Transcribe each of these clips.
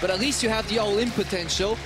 but at least you have the all-in potential.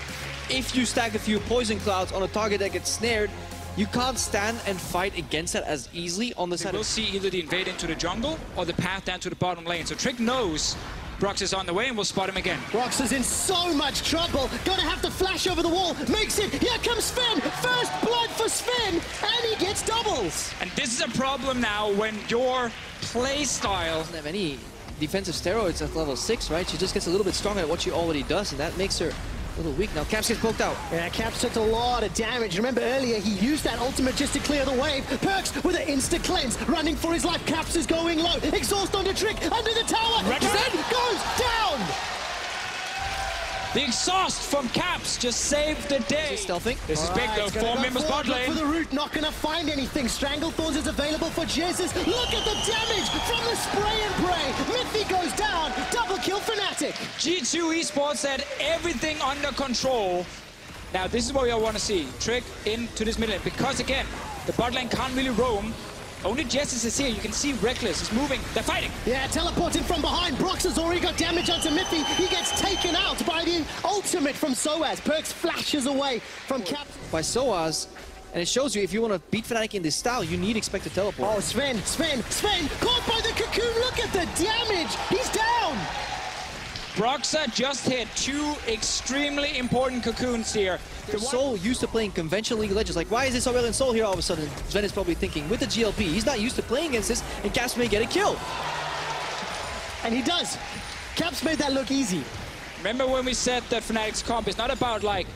If you stack a few poison clouds on a target that gets snared, you can't stand and fight against that as easily on the side. We'll see either the invade into the jungle or the path down to the bottom lane. So Trick knows Brox is on the way and we'll spot him again. Brox is in so much trouble. Gonna have to flash over the wall. Makes it. Here comes Sven. First blood for Sven. And he gets doubles. And this is a problem now when your play style Doesn't have any defensive steroids at level 6, right? She just gets a little bit stronger at what she already does, and that makes her a little weak. Now Caps gets poked out. Yeah, Caps took a lot of damage. Remember earlier, he used that ultimate just to clear the wave. Perks with an insta cleanse, running for his life. Caps is going low. Exhaust onto Trick, under the tower. Sven goes down. The exhaust from Caps just saved the day. Is he stealthing? This is big though, 4 members bot lane. For the root, not gonna find anything. Stranglethorns is available for Jesus. Look at the damage from the spray and pray. Mithy goes down, double kill Fnatic. G2 Esports had everything under control. Now this is what we all want to see. Trick into this mid lane, because again, the bot lane can't really roam. Only Jesus is here. You can see Reckless is moving. They're fighting. Yeah, teleporting from behind. Brox has already got damage onto Mithy. He gets taken out by the ultimate from Soaz. Perks flashes away from Cap. By Soaz, and it shows you if you want to beat Fnatic in this style, you need expected teleport. Oh, Sven, caught by the cocoon. Look at the damage. He's down. Broxa just hit 2 extremely important cocoons here. Soul used to playing conventional League of Legends. Like, why is this Aurelion Soul here all of a sudden? Sven is probably thinking, with the GLP, he's not used to playing against this, and Caps may get a kill. And he does. Caps made that look easy. Remember when we said that Fnatic's comp is not about like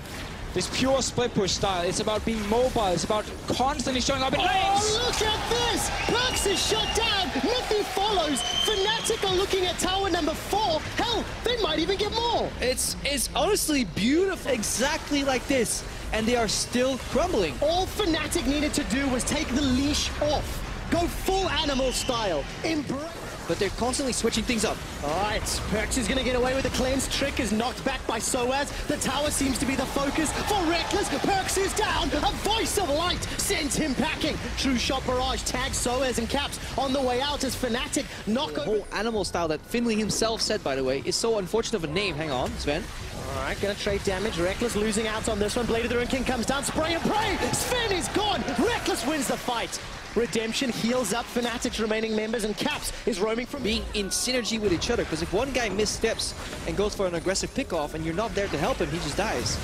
this pure split push style, it's about being mobile, it's about constantly showing up in lanes. Oh, look at this! Perks is shut down, Mithy follows, Fnatic are looking at tower number 4. Hell, they might even get more. It's honestly beautiful, exactly like this, and they are still crumbling. All Fnatic needed to do was take the leash off, go full animal style, embrace. But they're constantly switching things up. Alright, Perks is gonna get away with the cleanse. Trick is knocked back by Soaz. The tower seems to be the focus for Reckless. Perks is down. A voice of light sends him packing. True shot barrage tags Soaz and Caps on the way out as Fnatic knock The over. whole animal style that Finley himself said, by the way, is so unfortunate of a name. Hang on, Sven. Alright, gonna trade damage. Reckless losing out on this one. Blade of the Rune King comes down. Spray and pray. Sven is gone. Reckless wins the fight. Redemption heals up Fnatic's remaining members, and Caps is roaming from Being in synergy with each other, because if one guy missteps and goes for an aggressive pickoff and you're not there to help him, he just dies.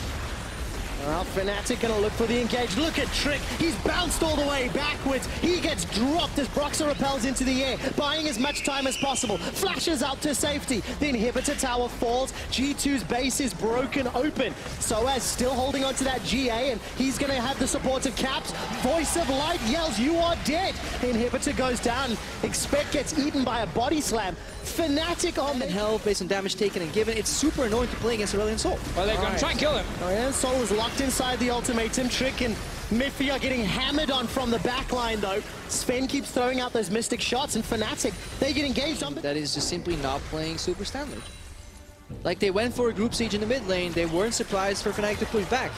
Well, Fnatic gonna look for the engage. Look at Trick. He's bounced all the way backwards. He gets dropped as Broxa repels into the air, buying as much time as possible. Flashes out to safety. The inhibitor tower falls. G2's base is broken open. Soaz still holding on to that GA, and he's gonna have the support of Caps. Voice of Light yells, "You are dead." The inhibitor goes down. Expect gets eaten by a body slam. Fnatic on the Health based on damage taken and given. It's super annoying to play against Aurelion Soul. Well, they're gonna try and kill him. Oh yeah, Soul is locked inside the ultimatum. Trick and Mithy are getting hammered on from the backline though. Sven keeps throwing out those mystic shots, and Fnatic, they get engaged on. That is just simply not playing super standard. Like, they went for a group siege in the mid lane. They weren't surprised for Fnatic to push back.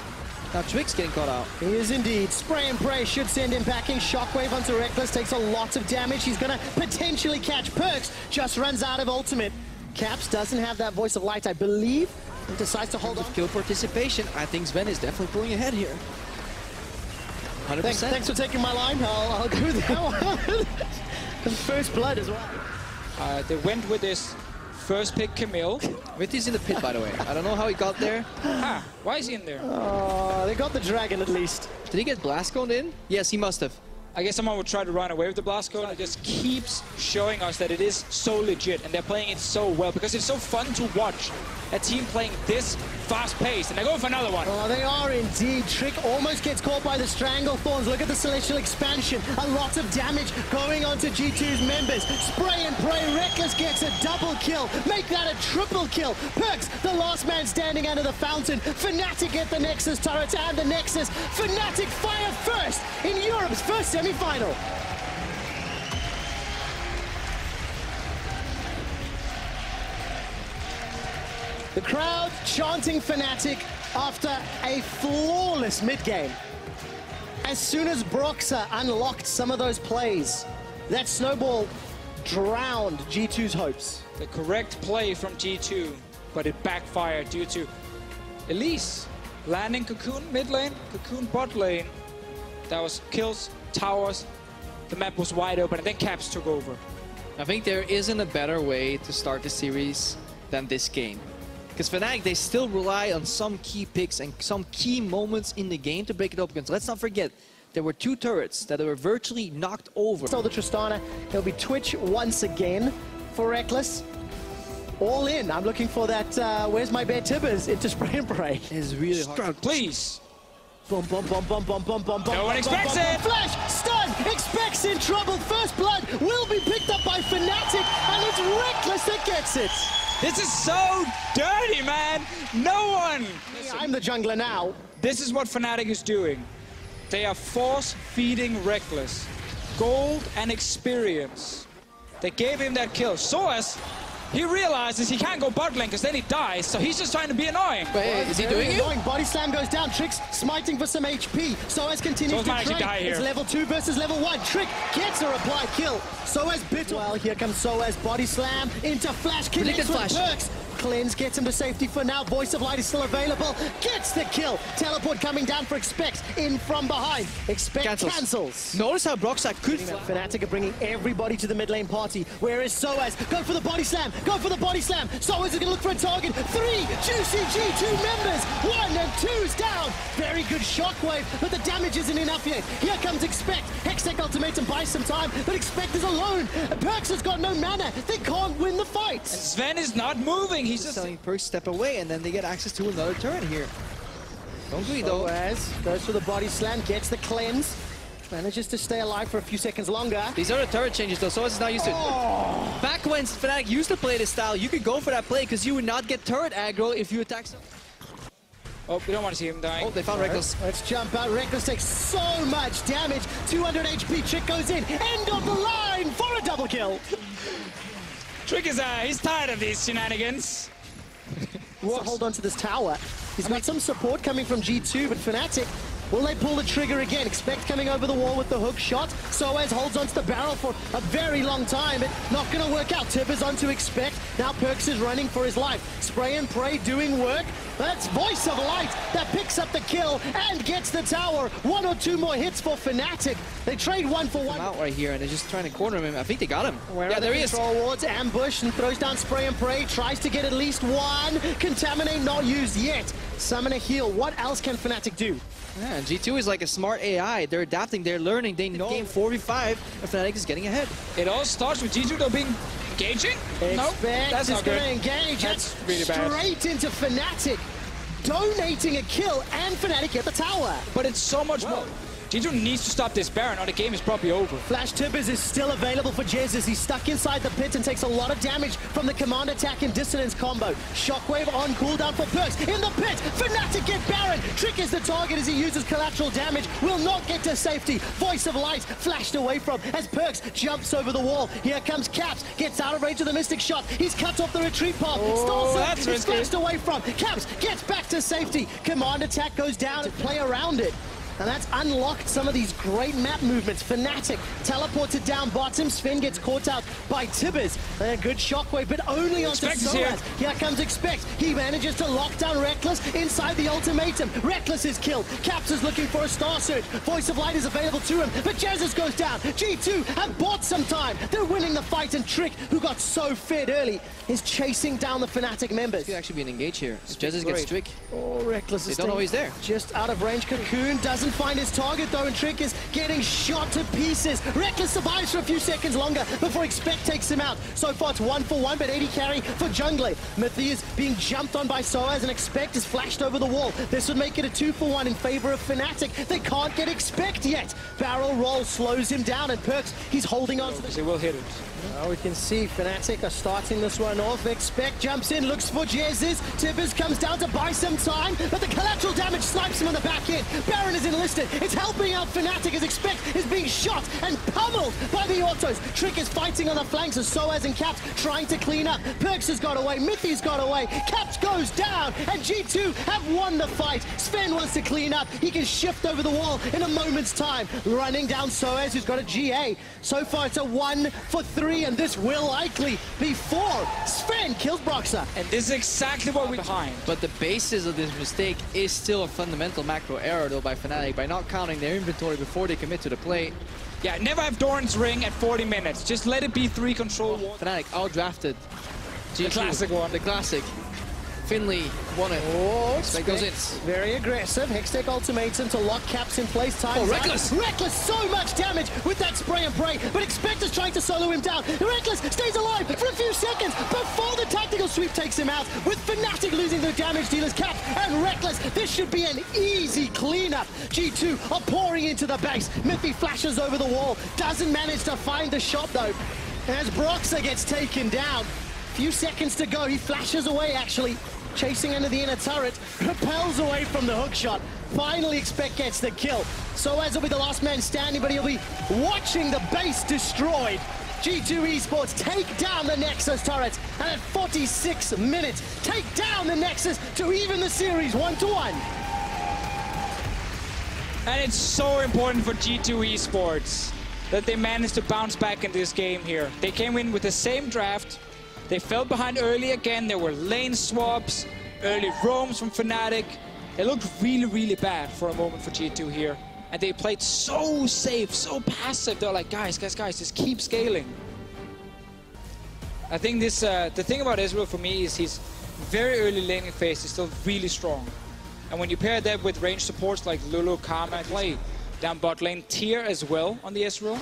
Now Trick's getting caught out. He is indeed. Spray and pray should send him packing. Shockwave onto Reckless, takes a lot of damage. He's gonna potentially catch Perks, just runs out of ultimate. Caps doesn't have that voice of light, I believe, and decides to hold on. Kill participation, I think Sven is definitely pulling ahead here. 100%. Thanks for taking my line. I'll go with that one. And first blood as well. They went with this first pick Camille. Mithy's in the pit, by the way. I don't know how he got there. Ah, why is he in there? Oh, they got the dragon at least. Did he get blast coned in? Yes, he must have. I guess someone would try to run away with the blast code. It just keeps showing us that it is so legit and they're playing it so well because it's so fun to watch a team playing this fast-paced, and they're going for another one. Oh, they are indeed. Trick almost gets caught by the Stranglethorns. Look at the Celestial Expansion. A lot of damage going on to G2's members. Spray and pray. Reckless gets a double kill. Make that a triple kill. Perks, the last man standing under the fountain. Fnatic get the Nexus turret and the Nexus. Fnatic fire first in Europe's first semi-final. The crowd chanting Fnatic after a flawless mid-game. As soon as Broxa unlocked some of those plays, that snowball drowned G2's hopes. The correct play from G2. but it backfired due to Elise landing Cocoon mid lane, Cocoon bot lane. That was kills, towers, the map was wide open, and then Caps took over. I think there isn't a better way to start the series than this game. Because Fnatic, they still rely on some key picks and some key moments in the game to break it open. Because let's not forget, there were 2 turrets that were virtually knocked over. So the Tristana, it'll be Twitch once again for Reckless. All in. I'm looking for that, where's my bear Tibbers into spray and pray. It's really hard. Please. Boom, boom, boom, boom, boom, boom, boom, boom. No one expects it. Flash, stun, expects in trouble. First blood will be picked up by Fnatic, and it's Reckless that gets it. This is so dirty, man. No one. I'm the jungler now. This is what Fnatic is doing. They are force-feeding Reckless gold and experience. They gave him that kill. Soaz, he realizes he can't go bot lane because then he dies, so he's just trying to be annoying. Wait, is he doing it? Body slam goes down. Trick's smiting for some HP. Soaz continues to trade. It's level 2 versus level 1. Trick gets a reply kill. Soaz bit well. Here comes Soaz. Body slam into Flash. Connects with Perks. Cleanse gets him to safety for now. Voice of Light is still available. Gets the kill. Teleport coming down for Expect. In from behind. Expect cancels. Notice how Broxack could. Fnatic are bringing everybody to the mid lane party. Where is Soaz? Go for the body slam. Go for the body slam. Soaz is going to look for a target. 3 juicy G2 members. 1 and 2's down. Very good shockwave, but the damage isn't enough yet. Here comes Expect. Hextech ultimatum buys some time, but Expect is alone. Perks has got no mana. They can't win the fight. Sven is not moving. He's just telling Perks step away, and then they get access to another turret here. Don't do it though. Soaz goes for the body slam, gets the cleanse. Manages to stay alive for a few seconds longer. These are the turret changes though, Soaz is not used to it. Back when Fnatic used to play this style, you could go for that play because you would not get turret aggro if you attack some. Oh, we don't want to see him dying. Oh, they found Reckless. Let's jump out. Reckless takes so much damage. 200 HP. Trick goes in. End of the line for a double kill. Trick is he's tired of these shenanigans. Hold on to this tower. He's got some support coming from G2, but Fnatic, will they pull the trigger again? Expect coming over the wall with the hook shot. Soaz holds onto the barrel for a very long time, but not going to work out. Tibbers onto Expect. Now Perks is running for his life. Spray and pray doing work. That's Voice of Light that picks up the kill and gets the tower. 1 or 2 more hits for Fnatic. They trade 1 for 1. Out right here, and they're just trying to corner him. I think they got him. Yeah, there he is. Control wards, ambush, and throws down Spray and Pray. Tries to get at least 1. Contaminate not used yet. Summon a heal. What else can Fnatic do? Yeah, G2 is like a smart AI. They're adapting, they're learning. They know game 4v5, and Fnatic is getting ahead. It all starts with G2 though being engaging. No, that's not good. Engage. That's really bad. Straight into Fnatic, donating a kill, and Fnatic get the tower. But it's so much more. G2 needs to stop this Baron or the game is probably over. Flash Tibbers is still available for Jesus. He's stuck inside the pit and takes a lot of damage from the command attack and dissonance combo. Shockwave on cooldown for Perks. In the pit, Fnatic get Baron. Trick is the target as he uses collateral damage. Will not get to safety. Voice of Light flashed away from as Perks jumps over the wall. Here comes Caps. Gets out of range of the Mystic Shot. He's cut off the retreat path. Stalls it. It's flashed away from. Caps gets back to safety. Command attack goes down to play around it. And that's unlocked some of these great map movements. Fnatic teleported down bottom. Sven gets caught out by Tibbers. A good shockwave, but only onto Soaz. Here comes Expect. He manages to lock down Reckless inside the ultimatum. Reckless is killed. Caps is looking for a star search. Voice of Light is available to him, but Jesus goes down. G2 have bought some time. They're winning the fight, and Trick, who got so fed early, is chasing down the Fnatic members. Could actually be an engage here. Jesus gets Trick. Oh, Reckless is they don't know he's there. Just out of range. Cocoon doesn't find his target though, and Trick is getting shot to pieces. Reckless survives for a few seconds longer before Expect takes him out. So far it's 1 for 1, but 80 carry for Jungler. Mythi is being jumped on by Soaz, and Expect is flashed over the wall. This would make it a 2 for 1 in favor of Fnatic. They can't get Expect yet. Barrel roll slows him down, and Perks, he's holding on to the... They will hit it. Oh, we can see Fnatic are starting this one off. Expect jumps in, looks for Jesus. Tibbers comes down to buy some time, but the collateral damage snipes him on the back end. Baron is in Ballistic. It's helping out Fnatic as Expect is being shot and pummeled by the autos. Trick is fighting on the flanks as Soaz and Caps trying to clean up. Perks has got away, Mithy's got away, Caps goes down, and G2 have won the fight. Sven wants to clean up. He can shift over the wall in a moment's time. Running down Soaz, who's got a GA. So far, it's a 1 for 3, and this will likely be 4. Sven kills Broxah. And this is exactly what we're behind. But the basis of this mistake is still a fundamental macro error, though, by Fnatic, by not counting their inventory before they commit to the play. Yeah, never have Doran's ring at 40 minutes. Just let it be 3 control. Fnatic outdrafted G2. The classic one. The classic. Finley won it. Oh, Expect goes in. Very aggressive. Hextech ultimatum to lock Caps in place. Time. Oh, Reckless! Reckless, so much damage with that spray and pray, but Expect is trying to solo him down. Reckless stays alive for a few seconds before the tactical sweep takes him out, with Fnatic losing their damage dealers, Cap and Reckless. This should be an easy cleanup. G2 are pouring into the base. Mithy flashes over the wall, doesn't manage to find the shot though, as Broxah gets taken down. Few seconds to go, he flashes away actually, chasing into the inner turret, repels away from the hook shot. Finally, Expect gets the kill. Soaz will be the last man standing, but he'll be watching the base destroyed. G2 Esports take down the Nexus turret, and at 46 minutes, take down the Nexus to even the series 1-1. And it's so important for G2 Esports that they managed to bounce back in this game here. They came in with the same draft. They fell behind early again. There were lane swaps, early roams from Fnatic. It looked really, really bad for a moment for G2 here. And they played so safe, so passive. They're like, guys, just keep scaling. I think this, the thing about Israel for me is his very early laning phase is still really strong. And when you pair that with range supports like Lulu, Karma, play down bot lane, tier as well on the Israel.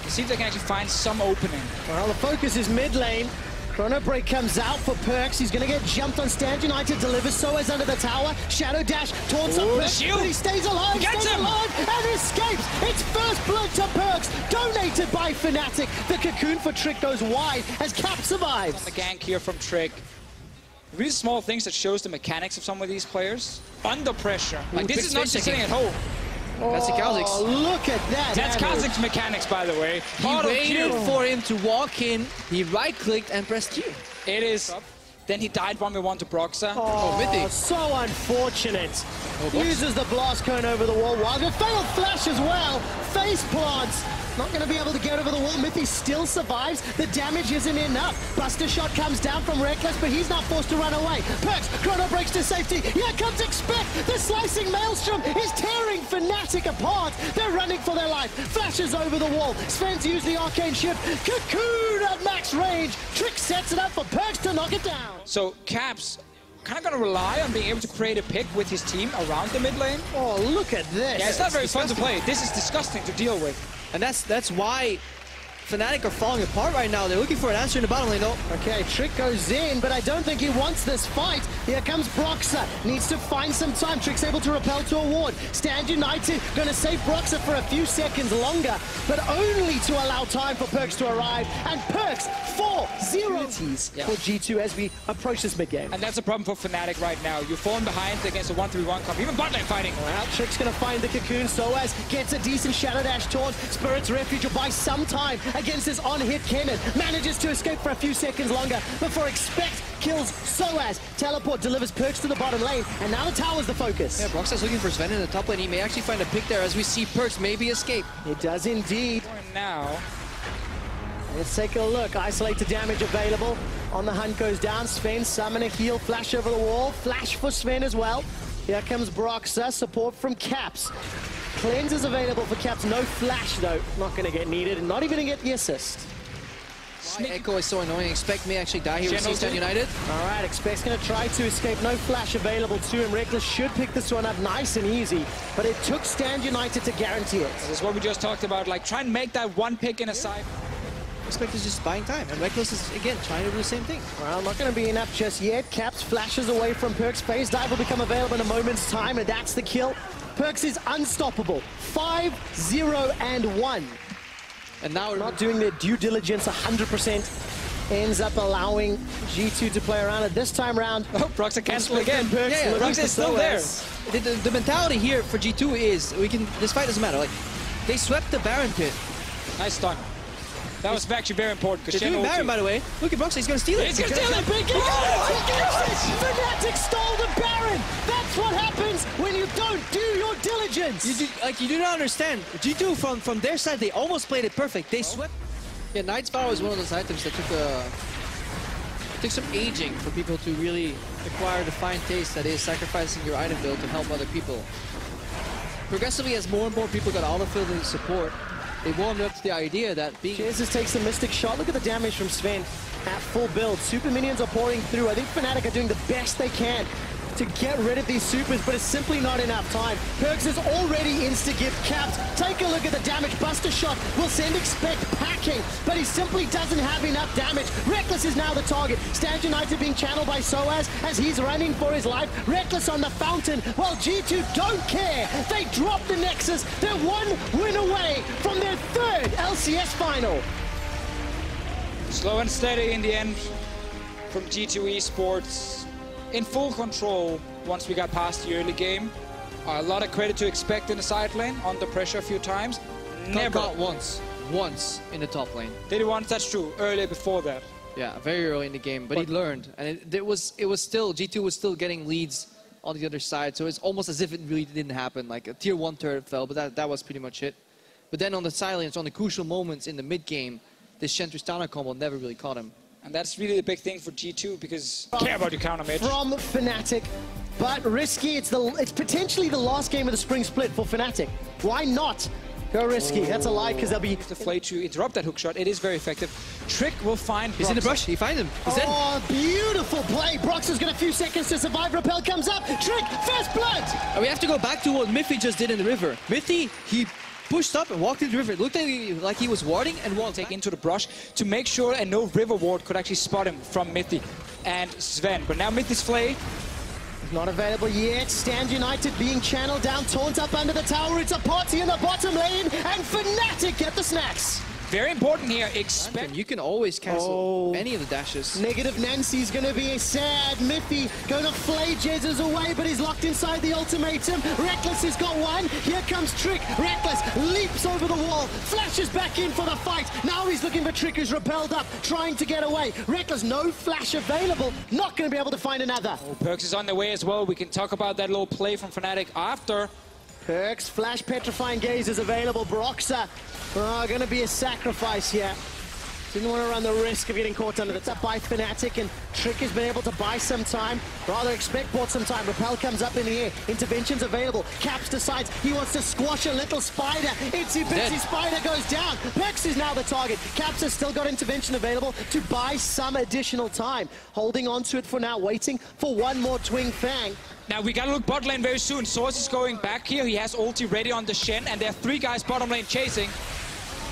See if they can actually find some opening. Well, the focus is mid lane. Chrono Break comes out for Perks. He's going to get jumped on Stand United, delivers Soaz under the tower. Shadow Dash taunts up Perks, but he stays alive, and escapes. It's first blood to Perks, donated by Fnatic. The cocoon for Trick goes wide as Cap survives. On the gank here from Trick. Really small things that shows the mechanics of some of these players. Under pressure. Like, this is not just sitting at home. That's the Kha'Zix. Oh, look at that. That's Kha'Zix's mechanics, by the way. He waited for him to walk in, he right-clicked and pressed Q. It is. Then he died 1v1 to Broxah. Oh, Mithy. So unfortunate. Uses the blast cone over the wall. Wilder failed flash as well. Face plants. Not going to be able to get over the wall. Mithy still survives. The damage isn't enough. Buster shot comes down from Reckless, but he's not forced to run away. Perks, Chrono breaks to safety. Here comes Expect. The slicing Maelstrom is tearing Fnatic apart. They're running for their life. Flashes over the wall. Sven's used the arcane shift. Cocoon at max range. Trick sets it up for Perks to knock it down. So Caps kind of going to rely on being able to create a pick with his team around the mid lane. Oh, look at this. Yeah, it's not very fun to play. This is disgusting to deal with. And that's why Fnatic are falling apart right now. They're looking for an answer in the bottom lane, though. Okay, Trick goes in, but I don't think he wants this fight. Here comes Broxah. Needs to find some time. Trick's able to repel to a ward. Stand United going to save Broxah for a few seconds longer, but only to allow time for Perks to arrive. And Perks 4-0 for G2 as we approach this mid-game. And that's a problem for Fnatic right now. You're falling behind against a 1-3-1 comp. Even bot lane fighting. Well, Trick's going to find the cocoon. Soaz gets a decent Shadow Dash taunt. Spirit's Refuge will buy some time against this on-hit cannon. Manages to escape for a few seconds longer before Expect kills Soaz. Teleport delivers Perks to the bottom lane, and now the tower's the focus. Yeah, Broxah's looking for Sven in the top lane. He may actually find a pick there as we see Perks maybe escape. It does indeed. And now, let's take a look. Isolated damage available. On the hunt goes down. Sven, summon a heal, flash over the wall. Flash for Sven as well. Here comes Broxah, support from Caps. Cleanse is available for Caps. No flash though. Not going to get needed, and not even going to get the assist. Echo is so annoying. Expect may actually die here. We see Stand United. All right, Expect's going to try to escape. No flash available to him. Reckless should pick this one up nice and easy, but it took Stand United to guarantee it. this is what we just talked about. Like, try and make that one pick in a side. Expect is just buying time, and Reckless is again trying to do the same thing. Well, not going to be enough just yet. Caps flashes away from Perks. Phase dive will become available in a moment's time, and that's the kill. Perks is unstoppable. 5-0-1. And now we're Not doing their due diligence 100%. ends up allowing G2 to play around it this time round. Oh, Broxah cancelled again. Yeah, Broxah is still there. The mentality here for G2 is, this fight doesn't matter. Like, they swept the Baron pit. Nice stun. That was actually very important. They're doing Baron, by the way. Look at Broxah, he's gonna steal it. He's gonna steal it! Fnatic stole the Baron! That's what happens when you don't do your diligence! You do not understand. G2, from their side, they almost played it perfect. They swept. Yeah, Knight's Vow is one of those items that took some aging for people to really acquire the fine taste that is sacrificing your item build to help other people. Progressively, as more and more people got autofilled in support, they warmed up to the idea that being... Jesus takes the Mystic Shot. Look at the damage from Sven at full build. Super minions are pouring through. I think Fnatic are doing the best they can to get rid of these supers, but it's simply not enough time. Perks is already insta-gift capped. Take a look at the damage. Buster Shot will send Expect packing, but he simply doesn't have enough damage. Reckless is now the target. Stand United being channeled by Soaz as he's running for his life. Reckless on the fountain, while G2 don't care. They drop the Nexus. They're one win away from their third LCS final. Slow and steady in the end from G2 Esports. In full control once we got past the early game. A lot of credit to Expect in the side lane, under pressure a few times. Never got once in the top lane. Did he once? That's true. Earlier before that. Yeah, very early in the game, but he learned, and it was still G2 was still getting leads on the other side, so it's almost as if it really didn't happen. Like a tier 1 turret fell, but that was pretty much it. But then on the silence, on the crucial moments in the mid game, this Shen-Tristana combo never really caught him. And that's really the big thing for G2 because care about your counter mid. From Fnatic, but risky. It's potentially the last game of the spring split for Fnatic. Why not go risky? That's a lie because they'll be the play to interrupt that hook shot. It is very effective. Trick will find. He's in the brush. He finds him. He's dead. Oh, beautiful play. Broxah's got a few seconds to survive. Repel comes up. Trick, first blood. And we have to go back to what Miffy just did in the river. Miffy, he pushed up and walked into the river. It looked like he was warding and walked take into the brush to make sure and no river ward could actually spot him from Mithy and Sven. But now Mithy's Flay not available yet. Stand United being channeled down. Taunt up under the tower. It's a party in the bottom lane and Fnatic get the snacks. Very important here. Expect. You can always cancel any of the dashes. Negative Nancy's going to be a sad. Miffy going to flay Jesus away, but he's locked inside the ultimatum. Reckless has got one. Here comes Trick. Reckless leaps over the wall, flashes back in for the fight. Now he's looking for Trick, who's repelled up, trying to get away. Reckless, no flash available. Not going to be able to find another. Oh, Perks is on the way as well. We can talk about that little play from Fnatic after. Perks, flash petrifying gaze is available. Broxah, gonna be a sacrifice here. Didn't want to run the risk of getting caught under the top by Fnatic, and Trick has been able to buy some time. Rather Expect bought some time. Repel comes up in the air. Intervention's available. Caps decides he wants to squash a little spider. Itsy bitsy spider goes down. Perks is now the target. Caps has still got intervention available to buy some additional time. Holding on to it for now, waiting for one more Twin Fang. Now we gotta look bot lane very soon. Source is going back here. He has ulti ready on the Shen, and there are 3 guys bottom lane chasing.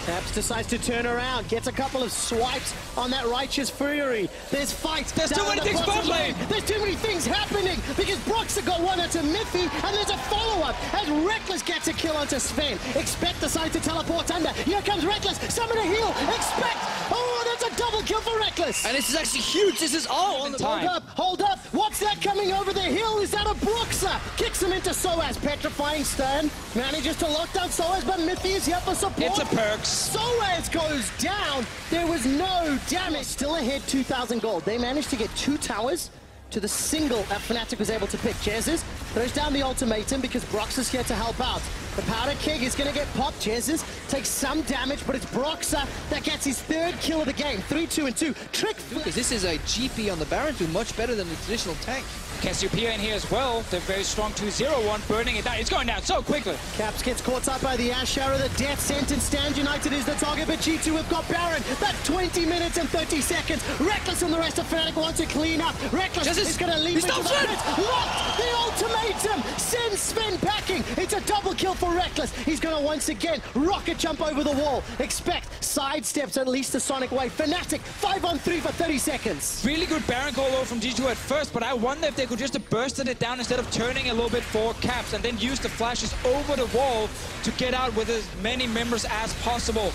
Caps decides to turn around, gets a couple of swipes on that Righteous Fury. There's fights. There's too many things bot lane. There's too many things happening because Broxah got one onto Miffy, and there's a follow-up as Reckless gets a kill onto Sven. Expect decides to teleport under. Here comes Reckless. Summon a heal. Expect. Oh, that's a double kill for Reckless. And this is actually huge. This is all on the time. Hold up. What's that coming over the hill? Is that a Broxah? Kicks him into Soaz. Petrifying stun. Manages to lock down Soaz, but Miffy is here for support. It's a Perks. Soaz goes down. There was no damage. Still ahead 2,000 gold. They managed to get 2 towers to the single that Fnatic was able to pick. Jesus throws down the ultimatum because Broxah's here to help out. The powder keg is going to get popped. Jesus takes some damage, but it's Broxah that gets his 3rd kill of the game. 3-2-2. Trick. Because this is a GP on the Baron 2, much better than the traditional tank. Cassiopeia in here as well. They're very strong 2-0-1, burning it down. It's going down so quickly. Caps gets caught up by the Ash Arrow. The death sentence. Stand United is the target, but G2 have got Baron. That's 20 minutes and 30 seconds. Reckless and the rest of Fnatic want to clean up. Reckless is going to leave. Locked the ultimatum. Sends Sven packing. It's a double kill for Reckless. He's going to once again rocket jump over the wall. Expect sidesteps at least a Sonic Wave. Fnatic 5-on-3 for 30 seconds. Really good Baron call over from G2 at first, but I wonder if they could just have bursted it down instead of turning a little bit for Caps and then use the flashes over the wall to get out with as many members as possible.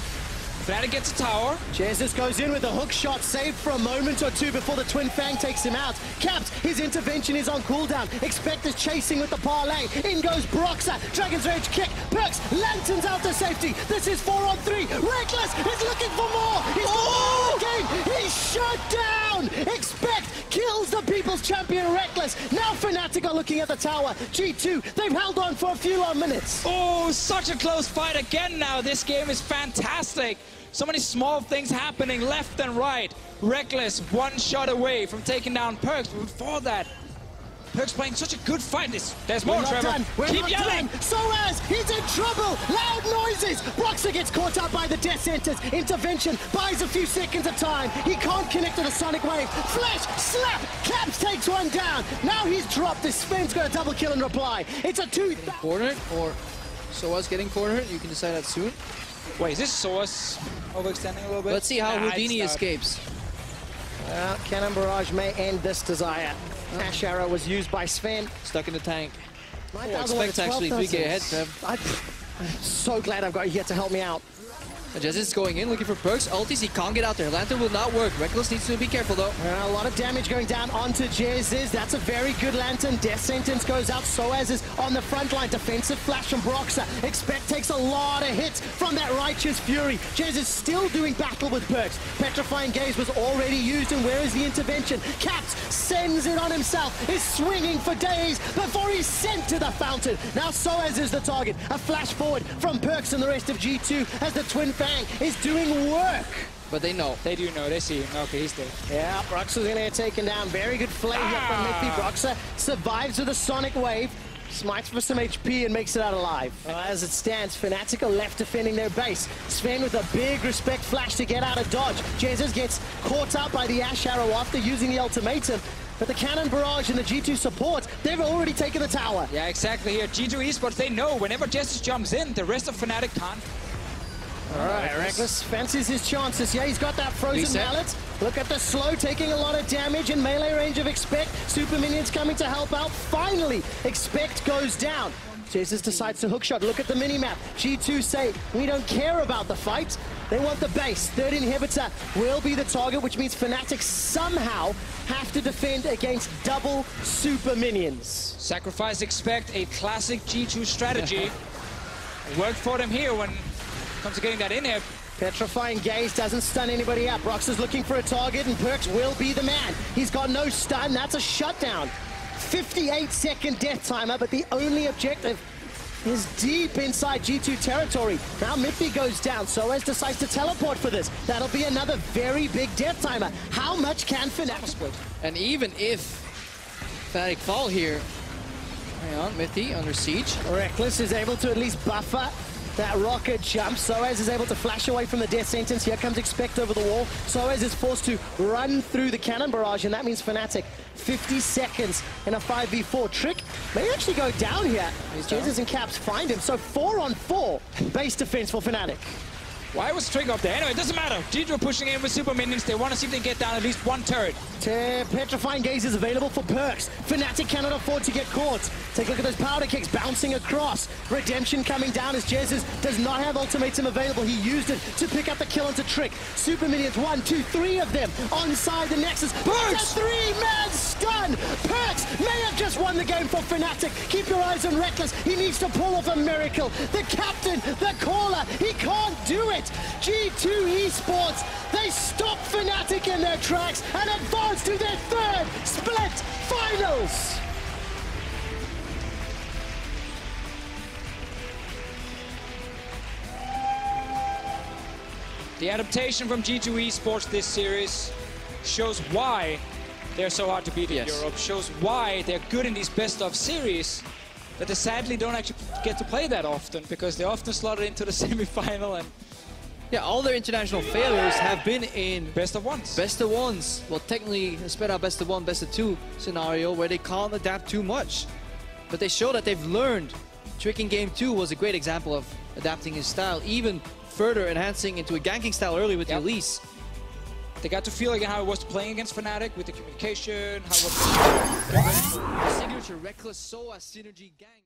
Fnatic gets a tower. Jesus goes in with a hook shot, saved for a moment or two before the Twin Fang takes him out. Caps, his intervention is on cooldown. Expect is chasing with the parlay. In goes Broxer. Dragon's Rage kick. Perks, Lanterns out to safety. This is 4-on-3. Reckless is looking for more. He's got more game. He's shut down. Expect kills the People's Champion Reckless. Now Fnatic are looking at the tower. G2, they've held on for a few long minutes. Oh, such a close fight again now. This game is fantastic. So many small things happening left and right. Reckless, one shot away from taking down Perks. But before that, Perks playing such a good fight. There's more, Trevor. Keep yelling. Soaz, he's in trouble. Loud noises. Broxer gets caught up by the death sentence. Intervention buys a few seconds of time. He can't connect to the Sonic Wave. Flash, slap. Caps takes one down. Now he's dropped. This Sven's got a double kill in reply. It's a 2. Cornered, or Soaz getting cornered. You can decide that soon. Wait, is this Soaz overextending a little bit? Let's see how Houdini escapes. Well, Cannon Barrage may end this desire. Ash Arrow was used by Sven. Stuck in the tank. Expect actually 3k ahead, Trev. I'm so glad I've got you here to help me out. Jesus is going in, looking for Perks. Ultis, he can't get out there. Lantern will not work. Reckless needs to be careful, though. A lot of damage going down onto Jesus. That's a very good Lantern. Death Sentence goes out. Soaz is on the front line. Defensive flash from Broxer. Expect takes a lot of hits from that Righteous Fury. Jesus still doing battle with Perks. Petrifying Gaze was already used, and where is the intervention? Caps sends it on himself. Is swinging for days before he's sent to the fountain. Now Soaz is the target. A flash forward from Perks and the rest of G2 as the Twin Fang is doing work. But they know. They do know. They see him. Okay, he's dead. Yeah, Broxer's gonna get taken down. Very good flame here from Miffy. Broxer survives with a Sonic Wave. Smites for some HP and makes it out alive. As it stands, Fnatic are left defending their base. Sven with a big respect flash to get out of dodge. Jesus gets caught up by the Ash Arrow after using the ultimatum. But the Cannon Barrage and the G2 support, they've already taken the tower. Yeah, exactly here. G2 Esports, they know whenever Justice jumps in, the rest of Fnatic can't. All right, Reckless fancies his chances. Yeah, he's got that frozen mallet. Look at the slow, taking a lot of damage in melee range of Expect. Super minions coming to help out. Finally, Expect goes down. Jesus decides to hookshot. Look at the minimap. G2 say, we don't care about the fight. They want the base. Third inhibitor will be the target, which means Fnatic somehow have to defend against double super minions. Sacrifice Expect, a classic G2 strategy. Worked for them here when comes to getting that in here. Petrifying Gaze doesn't stun anybody up. Broxer's looking for a target, and Perks will be the man. He's got no stun. That's a shutdown. 58-second death timer, but the only objective is deep inside G2 territory. Now Miffy goes down. Soaz decides to teleport for this. That'll be another very big death timer. How much can Fnatic split? And even if Fnatic fall here, hang on, Miffy under siege. Reckless is able to at least buffer that rocket jump. Soaz is able to flash away from the death sentence. Here comes Expect over the wall. Soaz is forced to run through the Cannon Barrage, and that means Fnatic 50 seconds in a 5v4. Trick may actually go down here. Jesus and Caps find him. So 4-on-4 base defense for Fnatic. Why was Trick up there? Anyway, it doesn't matter. G2 pushing in with super minions. They want to see if they can get down at least one turret. Petrifying Gaze is available for Perks. Fnatic cannot afford to get caught. Take a look at those powder kicks bouncing across. Redemption coming down as Jesus does not have ultimatum available. He used it to pick up the kill onto Trick. Super minions, 1, 2, 3 of them onside the Nexus. Perks! A 3-man stun! Perks may have just won the game for Fnatic. Keep your eyes on Reckless. He needs to pull off a miracle. The captain, the caller, he can't do it. G2 Esports, they stop Fnatic in their tracks and advance to their third split finals. The adaptation from G2 Esports this series shows why they're so hard to beat in Europe, shows why they're good in these best-of series, that they sadly don't actually get to play that often, because they're often slotted into the semi-final. And yeah, all their international failures have been in best of ones. Best of ones. Well, technically, a spread out best of one, best of two scenario where they can't adapt too much. But they show that they've learned. Trick in Game 2 was a great example of adapting his style, even further enhancing into a ganking style early with the Elise. They got to feel again how it was playing against Fnatic with the communication, how it was the signature Reckless Soaz synergy gang.